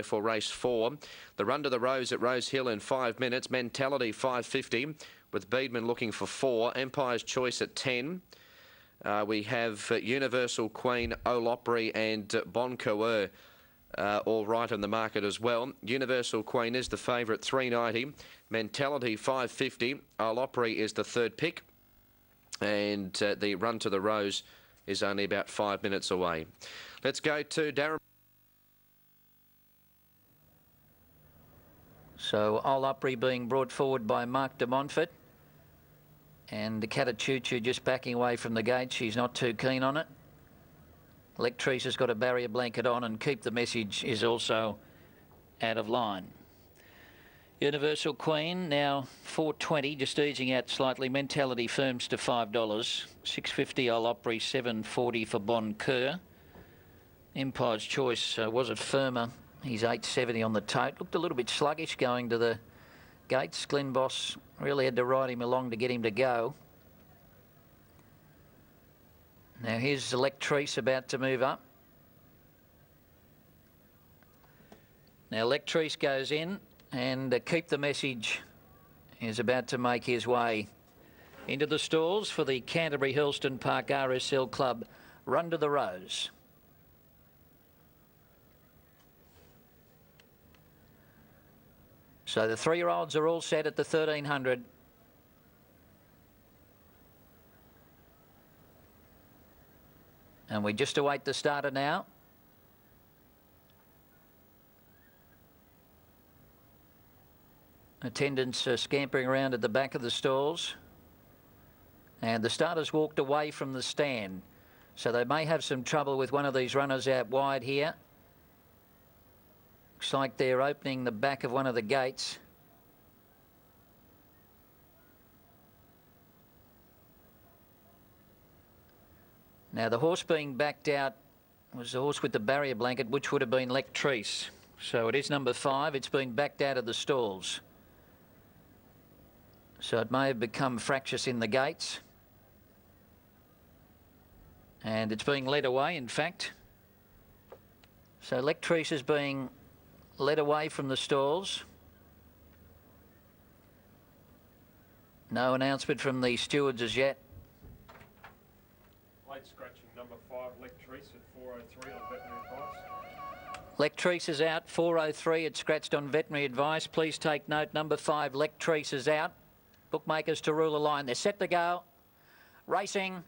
For race 4. The Run to the Rose at Rose Hill in 5 minutes. Mentality 5.50 with Beedman looking for 4. Empire's Choice at 10. We have Universal Queen, Olopry and Bon Coeur all right in the market as well. Universal Queen is the favourite, 3.90. Mentality 5.50. Olopry is the third pick. And the Run to the Rose is only about 5 minutes away. Let's go to Darren. So Olopry being brought forward by Mark de Montfort. And the Catachuchu just backing away from the gate. She's not too keen on it. Lectrice has got a barrier blanket on, and Keep the Message is also out of line. Universal Queen now 4.20, just easing out slightly. Mentality firms to $5. 6.50 Olopry, 7.40 for Bon Coeur. Empire's Choice was it firmer. He's 8.70 on the tote. Looked a little bit sluggish going to the gates. Glenn Boss really had to ride him along to get him to go. Now here's Lectrice about to move up. Now Lectrice goes in, and Keep the Message is about to make his way into the stalls for the Canterbury Hurlstone Park RSL Club Run to the Rose. So the 3-year-olds are all set at the 1300. And we just await the starter now. Attendants scampering around at the back of the stalls. And the starters walked away from the stand. So they may have some trouble with one of these runners out wide here. Looks like they're opening the back of one of the gates. Now the horse being backed out was the horse with the barrier blanket, which would have been Lectrice. So it is number 5. It's been backed out of the stalls. So it may have become fractious in the gates. And it's being led away, in fact. So Lectrice is being led away from the stalls. No announcement from the stewards as yet. Late scratching number 5, Lectrice at 4.03 on veterinary advice. Lectrice is out, 4.03. It's scratched on veterinary advice. Please take note, number 5, Lectrice is out. Bookmakers to rule a line. They're set to go. Racing.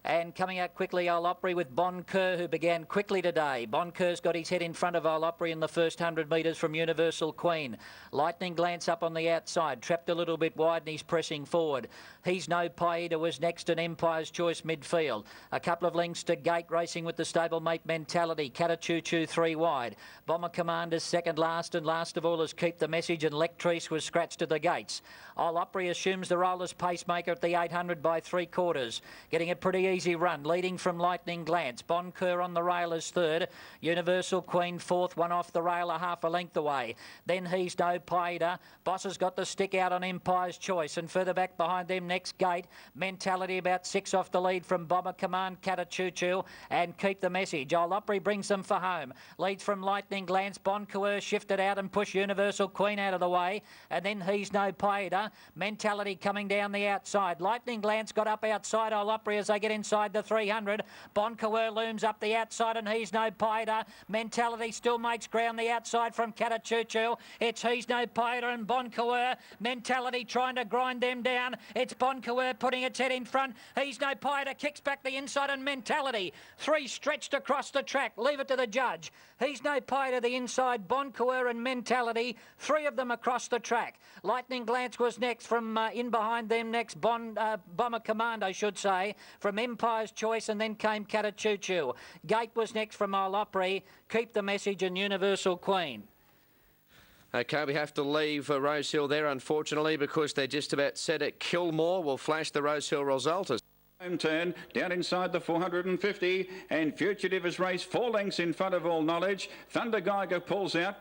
And coming out quickly, Olopry with Bon Coeur, who began quickly today. Bon Coeur's got his head in front of Olopry in the first 100 metres from Universal Queen. Lightning Glance up on the outside, trapped a little bit wide, and he's pressing forward. He's No Paida was next, and Empire's Choice midfield. A couple of lengths to Gate, racing with the stablemate Mentality. Catachuchu 3 wide. Bomber Commander's second last, and last of all is Keep the Message, and Lectrice was scratched to the gates. Olopry assumes the role as pacemaker at the 800 by 3/4. Getting a pretty easy run, leading from Lightning Glance. Bon Coeur on the rail is third. Universal Queen fourth, one off the rail, a half a length away. Then He's No Paida. Boss has got the stick out on Empire's Choice, and further back behind them, next Gate. Mentality about 6 off the lead from Bomber Command, Catachuchu, and Keep the Message. Olopry brings them for home. Leads from Lightning Glance. Bon Coeur shifted out and pushed Universal Queen out of the way, and then He's No Paida. Mentality coming down the outside. Lightning Glance got up outside Olopry as they get inside the 300. Bon Coeur looms up the outside, and He's No Paida. Mentality still makes ground the outside from Catachuchu. It's He's No Paida and Bon Coeur. Mentality trying to grind them down. It's Bon Coeur putting its head in front. He's No Paida kicks back the inside, and Mentality. 3 stretched across the track. Leave it to the judge. He's No Paida the inside. Bon Coeur and Mentality. 3 of them across the track. Lightning Glance was next from in behind them. Next Bomber Command, I should say, from Empire's Choice, and then came Catachuchu. Gate was next from Olopry. Keep the Message and Universal Queen. Okay, we have to leave Rose Hill there, unfortunately, because they're just about set at Kilmore. We'll flash the Rose Hill result. Home turn down inside the 450, and Fugitive has raced 4 lengths in front of All Knowledge. Thunder Geiger pulls out.